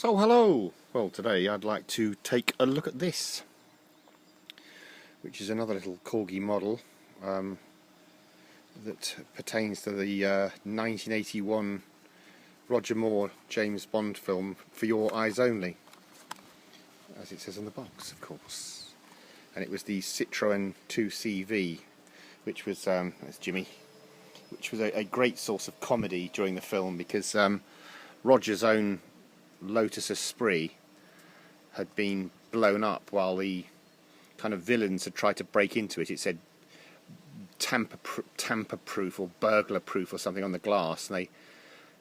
So hello! Well, today I'd like to take a look at this, which is another little Corgi model that pertains to the 1981 Roger Moore James Bond film For Your Eyes Only, as it says on the box, of course. And it was the Citroen 2CV, which was, that's Jimmy, which was a great source of comedy during the film because Roger's own Lotus Esprit had been blown up while the kind of villains had tried to break into it. It said tamper-proof or burglar-proof or something on the glass, and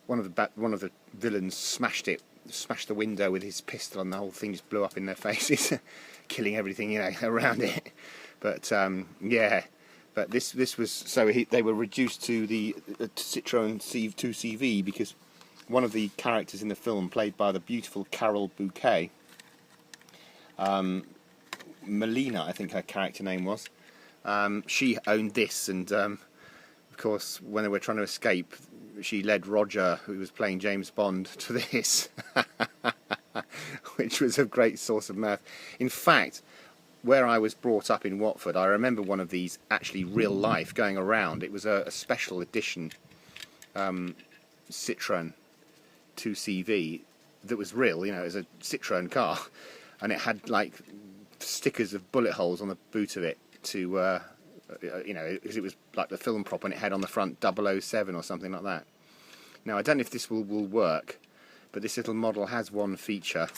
one of the villains smashed the window with his pistol, and the whole thing just blew up in their faces, killing everything around it. But yeah, but this was so they were reduced to the Citroen 2CV because one of the characters in the film, played by the beautiful Carol Bouquet, Melina, I think her character name was, she owned this, and of course when they were trying to escape, she led Roger, who was playing James Bond, to this, which was a great source of mirth. In fact, where I was brought up in Watford, I remember one of these actually real life going around. It was a special edition Citroen 2CV that was real, it was a Citroen car, and it had like stickers of bullet holes on the boot of it to because it was like the film prop, and it had on the front 007 or something like that. Now I don't know if this will work, but this little model has one feature,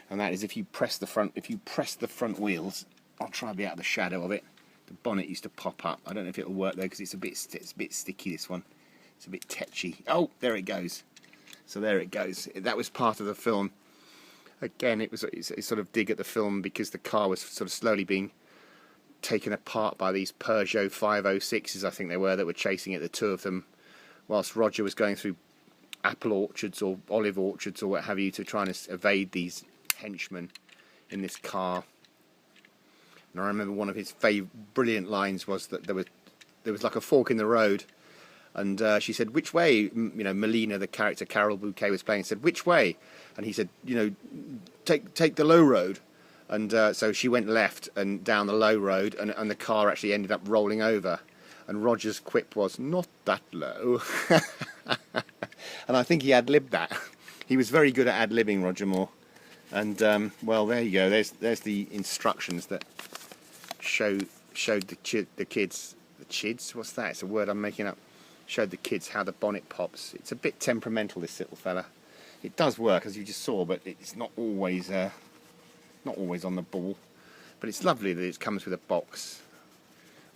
and that is if you press the front wheels, I'll try to be out of the shadow of it, the bonnet used to pop up. I don't know if it'll work though, because it's a bit sticky, this one. It's a bit tetchy. Oh, there it goes. So there it goes. That was part of the film. Again, it's sort of dig at the film because the car was sort of slowly being taken apart by these Peugeot 506s, I think they were, that were chasing it, the two of them, whilst Roger was going through apple orchards or olive orchards or what have you to try and evade these henchmen in this car. And I remember one of his brilliant lines was that there was like a fork in the road, and she said, "Which way?" Melina, the character Carol Bouquet was playing, said, "Which way?" And he said, take the low road. And so she went left and down the low road, and the car actually ended up rolling over. And Roger's quip was, "Not that low." And I think he ad-libbed that. He was very good at ad-libbing, Roger Moore. And well, there you go. There's the instructions that showed the kids. The chids? What's that? It's a word I'm making up. Showed the kids how the bonnet pops. It's a bit temperamental, this little fella. It does work, as you just saw, but it's not always on the ball. But it's lovely that it comes with a box.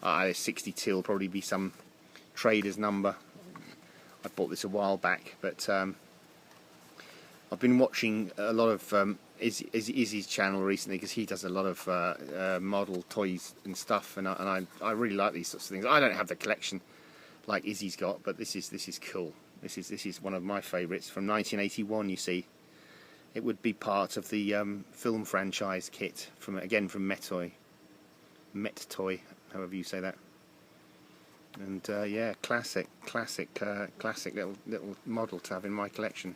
62 will probably be some trader's number. I bought this a while back, but I've been watching a lot of Izzy's channel recently, because he does a lot of model toys and stuff, and I really like these sorts of things. I don't have the collection like Izzy's got, but this is cool. This is one of my favourites from 1981. You see, it would be part of the film franchise kit from Mettoy, however you say that. And yeah, classic little model to have in my collection.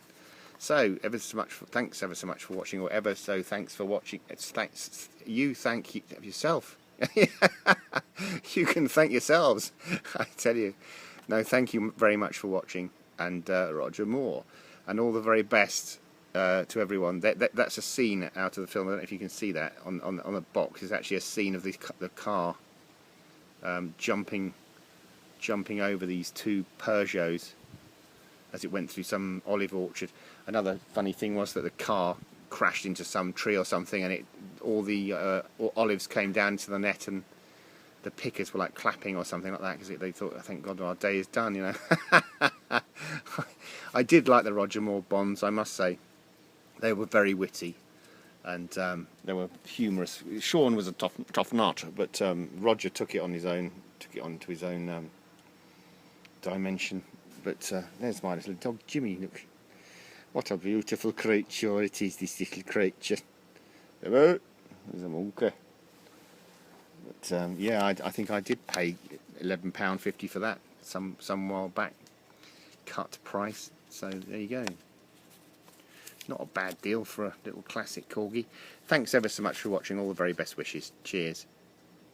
So thanks ever so much for watching, or thanks for watching. Thank yourself. You can thank yourselves, I tell you. No, thank you very much for watching, and Roger Moore, and all the very best to everyone. That's a scene out of the film. I don't know if you can see that on the box. It's actually a scene of the car jumping over these two Peugeots as it went through some olive orchard. Another funny thing was that the car crashed into some tree or something, and all the olives came down to the net, and the pickers were like clapping or something like that, because they thought, "Thank God our day is done," I did like the Roger Moore Bonds, I must say. They were very witty, and they were humorous. Sean was a tough nut, but Roger took it onto his own dimension. But there's my little dog Jimmy. Look, what a beautiful creature it is, this little creature. Hello, there's a monkey. But yeah, I think I did pay £11.50 for that some while back. Cut price. So there you go. Not a bad deal for a little classic Corgi. Thanks ever so much for watching. All the very best wishes. Cheers.